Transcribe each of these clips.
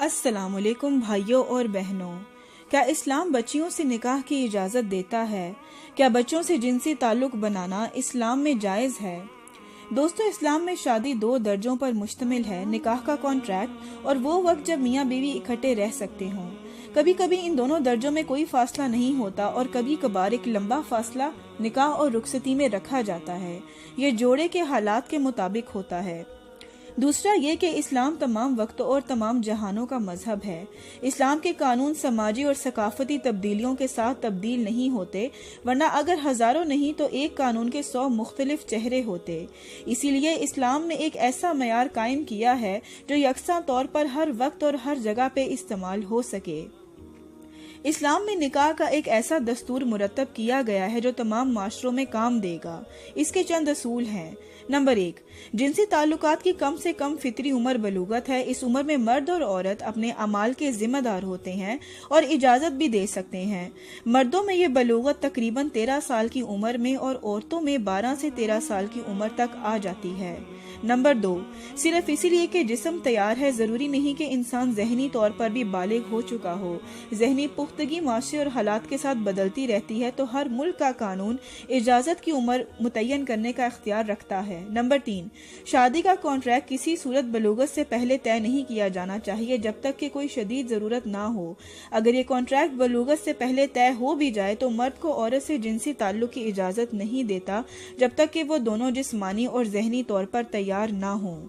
السلام علیکم بھائیوں اور بہنوں، کیا اسلام بچیوں سے نکاح کی اجازت دیتا ہے؟ کیا بچوں سے جنسی تعلق بنانا اسلام میں جائز ہے؟ دوستو، اسلام میں شادی 2 درجوں پر مشتمل ہے: نکاح کا کانٹریکٹ اور وہ وقت جب میاں بیوی اکٹھے رہ سکتے ہوں۔ کبھی کبھی ان دونوں درجوں میں کوئی فاصلہ نہیں ہوتا اور کبھی کبھار ایک لمبا فاصلہ نکاح اور رخصتی میں رکھا جاتا ہے۔ یہ جوڑے کے حالات کے مطابق ہوتا ہے۔ دوسرا یہ کہ اسلام تمام وقتوں اور تمام جہانوں کا مذہب ہے۔ اسلام کے قانون سماجی اور ثقافتی تبدیلیوں کے ساتھ تبدیل نہیں ہوتے، ورنہ اگر ہزاروں نہیں تو ایک قانون کے 100 مختلف چہرے ہوتے۔ اسی لیے اسلام نے ایک ایسا معیار قائم کیا ہے جو یکساں طور پر ہر وقت اور ہر جگہ پہ استعمال ہو سکے۔ اسلام میں نکاح کا ایک ایسا دستور مرتب کیا گیا ہے جو تمام معاشروں میں کام دے گا۔ اس کے چند اصول ہیں۔ نمبر 1، جنسی تعلقات کی کم سے کم فطری عمر بلوغت ہے۔ اس عمر میں مرد اور عورت اپنے اعمال کے ذمہ دار ہوتے ہیں اور اجازت بھی دے سکتے ہیں۔ مردوں میں یہ بلوغت تقریباً 13 سال کی عمر میں اور عورتوں میں 12 سے 13 سال کی عمر تک آ جاتی ہے۔ نمبر 2، صرف اسی لیے کہ جسم تیار ہے ضروری نہیں کہ انسان ذہنی طور پر بھی بالغ ہو چکا ہو۔ ذہنی پختگی معاشرے اور حالات کے ساتھ بدلتی رہتی ہے، تو ہر ملک کا قانون اجازت کی عمر متعین کرنے کا اختیار رکھتا ہے۔ نمبر 3، شادی کا کانٹریکٹ کسی صورت بلوغت سے پہلے طے نہیں کیا جانا چاہیے جب تک کہ کوئی شدید ضرورت نہ ہو۔ اگر یہ کانٹریکٹ بلوغت سے پہلے طے ہو بھی جائے تو مرد کو عورت سے جنسی تعلق کی اجازت نہیں دیتا جب تک کہ وہ دونوں جسمانی اور ذہنی طور پر تیار نہ ہوں۔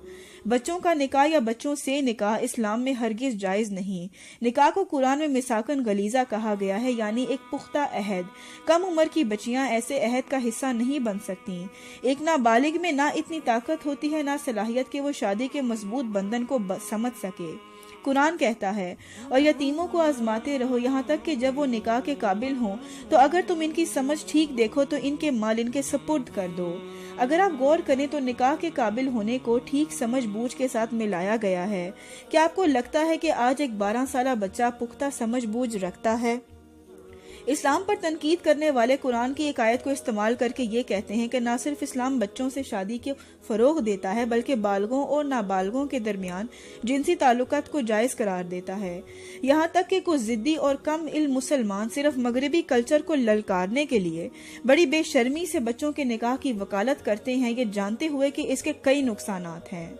بچوں کا نکاح یا بچوں سے نکاح اسلام میں ہرگز جائز نہیں۔ نکاح کو قرآن میں میثاقاً غلیظہ کہا گیا ہے، یعنی ایک پختہ عہد۔ کم عمر کی بچیاں ایسے عہد کا حصہ نہیں بن سکتی۔ ایک نابالغ میں نہ اتنی طاقت ہوتی ہے نہ صلاحیت کہ وہ شادی کے مضبوط بندھن کو سمجھ سکے۔ قرآن کہتا ہے، اور یتیموں کو آزماتے رہو یہاں تک کہ جب وہ نکاح کے قابل ہوں، تو اگر تم ان کی سمجھ ٹھیک دیکھو تو ان کے مال ان کے سپرد کر دو۔ اگر آپ غور کریں تو نکاح کے قابل ہونے کو ٹھیک سمجھ بوجھ کے ساتھ ملایا گیا ہے۔ کیا آپ کو لگتا ہے کہ آج ایک 12 سالہ بچہ پختہ سمجھ بوجھ رکھتا ہے؟ اسلام پر تنقید کرنے والے قرآن کی ایک آیت کو استعمال کر کے یہ کہتے ہیں کہ نہ صرف اسلام بچوں سے شادی کے فروغ دیتا ہے بلکہ بالغوں اور نابالغوں کے درمیان جنسی تعلقات کو جائز قرار دیتا ہے۔ یہاں تک کہ کچھ ضدی اور کم علم مسلمان صرف مغربی کلچر کو للکارنے کے لیے بڑی بے شرمی سے بچوں کے نکاح کی وکالت کرتے ہیں، یہ جانتے ہوئے کہ اس کے کئی نقصانات ہیں۔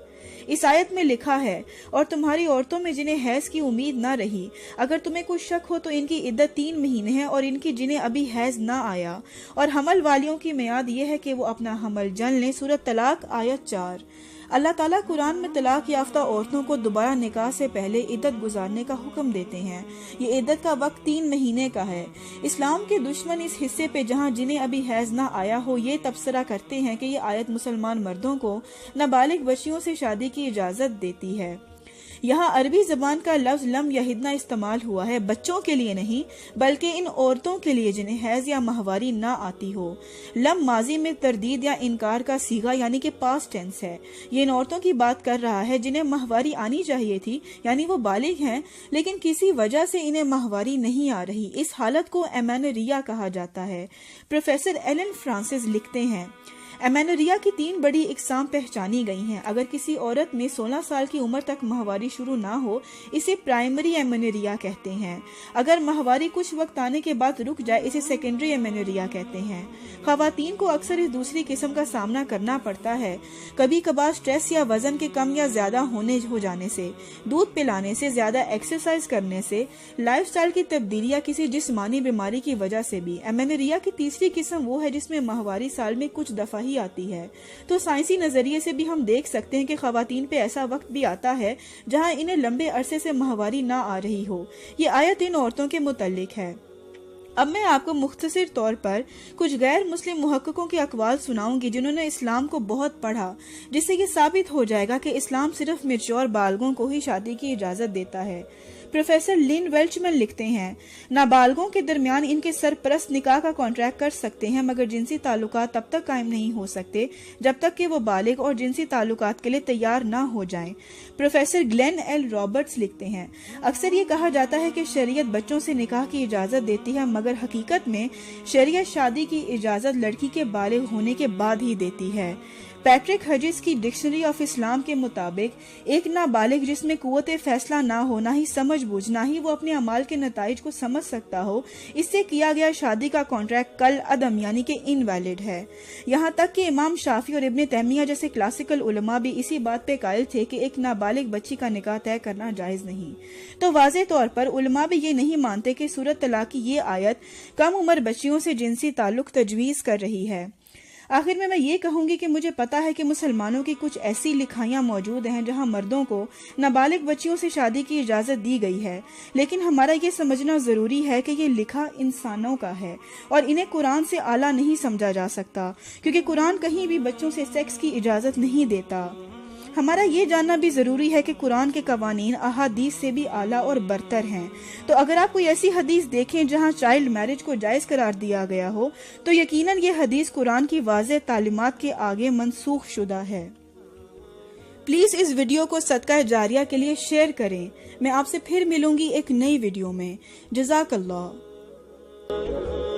اس آیت میں لکھا ہے، اور تمہاری عورتوں میں جنہیں حیض کی امید نہ رہی، اگر تمہیں کچھ شک ہو تو ان کی عدت 3 مہینے ہے، اور ان کی جنہیں ابھی حیض نہ آیا، اور حمل والیوں کی میعاد یہ ہے کہ وہ اپنا حمل جن لیں۔ سورۃ طلاق آیت 4۔ اللہ تعالیٰ قرآن میں طلاق یافتہ عورتوں کو دوبارہ نکاح سے پہلے عدت گزارنے کا حکم دیتے ہیں۔ یہ عدت کا وقت 3 مہینے کا ہے۔ اسلام کے دشمن اس حصے پہ جہاں جنہیں ابھی حیض نہ آیا ہو یہ تبصرہ کرتے ہیں کہ یہ آیت مسلمان مردوں کو نابالغ بچیوں سے شادی کی اجازت دیتی ہے۔ یہاں عربی زبان کا لفظ لم یحدنا استعمال ہوا ہے، بچوں کے لیے نہیں بلکہ ان عورتوں کے لیے جنہیں حیض یا ماہواری نہ آتی ہو۔ لم ماضی میں تردید یا انکار کا صیغہ یعنی کہ پاسٹ ٹینس ہے۔ یہ ان عورتوں کی بات کر رہا ہے جنہیں ماہواری آنی چاہیے تھی، یعنی وہ بالغ ہیں لیکن کسی وجہ سے انہیں ماہواری نہیں آ رہی۔ اس حالت کو ایمینوریا کہا جاتا ہے۔ پروفیسر ایلن فرانسس لکھتے ہیں، ایمینوریا کی 3 بڑی اقسام پہچانی گئی ہیں۔ اگر کسی عورت میں 16 سال کی عمر تک ماہواری شروع نہ ہو، اسے پرائمری ایمینوریا کہتے ہیں۔ اگر ماہواری کچھ وقت آنے کے بعد رک جائے، اسے سیکنڈری ایمینوریا کہتے ہیں۔ خواتین کو اکثر اس دوسری قسم کا سامنا کرنا پڑتا ہے، کبھی کبھار سٹریس یا وزن کے کم یا زیادہ ہو جانے سے، دودھ پلانے سے، زیادہ ایکسرسائز کرنے سے، لائف سٹائل کی تبدیلی یا کسی جسمانی بیماری کی وجہ سے بھی۔ ایمینوریا کی تیسری قسم وہ ہے جس میں ماہواری سال میں کچھ دفعہ ہی آتی ہے۔ تو سائنسی نظریے سے بھی ہم دیکھ سکتے ہیں کہ خواتین پہ ایسا وقت بھی آتا ہے جہاں انہیں لمبے عرصے سے ماہواری نہ آ رہی ہو۔ یہ آیت ان عورتوں کے متعلق ہے۔ اب میں آپ کو مختصر طور پر کچھ غیر مسلم محققوں کے اقوال سناؤں گی جنہوں نے اسلام کو بہت پڑھا، جس سے یہ ثابت ہو جائے گا کہ اسلام صرف میچور بالغوں کو ہی شادی کی اجازت دیتا ہے۔ پروفیسر لین ویلچمن لکھتے ہیں، نابالغوں کے درمیان ان کے سرپرست نکاح کا کانٹریکٹ کر سکتے ہیں مگر جنسی تعلقات تب تک قائم نہیں ہو سکتے جب تک کہ وہ بالغ اور جنسی تعلقات کے لیے تیار نہ ہو جائیں۔ پروفیسر گلین ایل رابرٹس لکھتے ہیں، اکثر یہ کہا جاتا ہے کہ شریعت بچوں سے نکاح کی اجازت دیتی ہے مگر حقیقت میں شریعت شادی کی اجازت لڑکی کے بالغ ہونے کے بعد ہی دیتی ہے۔ پیٹرک ہجز کی ڈکشنری آف اسلام کے مطابق ایک نابالغ جس میں قوت فیصلہ نہ ہو، نہ ہی سمجھ بوجھ، نہ ہی وہ اپنے اعمال کے نتائج کو سمجھ سکتا ہو، اس سے کیا گیا شادی کا کانٹریکٹ کل عدم یعنی کہ انویلڈ ہے۔ یہاں تک کہ امام شافعی اور ابن تیمیہ جیسے کلاسیکل علماء بھی اسی بات پہ قائل تھے کہ ایک نابالغ بچی کا نکاح طے کرنا جائز نہیں۔ تو واضح طور پر علماء بھی یہ نہیں مانتے کہ سورۃ طلاق کی یہ آیت کم عمر بچیوں سے جنسی تعلق تجویز کر رہی ہے۔ آخر میں یہ کہوں گی کہ مجھے پتا ہے کہ مسلمانوں کی کچھ ایسی لکھائیاں موجود ہیں جہاں مردوں کو نابالغ بچیوں سے شادی کی اجازت دی گئی ہے، لیکن ہمارا یہ سمجھنا ضروری ہے کہ یہ لکھا انسانوں کا ہے اور انہیں قرآن سے اعلیٰ نہیں سمجھا جا سکتا، کیونکہ قرآن کہیں بھی بچوں سے سیکس کی اجازت نہیں دیتا۔ ہمارا یہ جاننا بھی ضروری ہے کہ قرآن کے قوانین احادیث سے بھی اعلیٰ اور برتر ہیں۔ تو اگر آپ کوئی ایسی حدیث دیکھیں جہاں چائلڈ میرج کو جائز قرار دیا گیا ہو تو یقیناً یہ حدیث قرآن کی واضح تعلیمات کے آگے منسوخ شدہ ہے۔ پلیز اس ویڈیو کو صدقہ جاریہ کے لیے شیئر کریں۔ میں آپ سے پھر ملوں گی ایک نئی ویڈیو میں۔ جزاک اللہ۔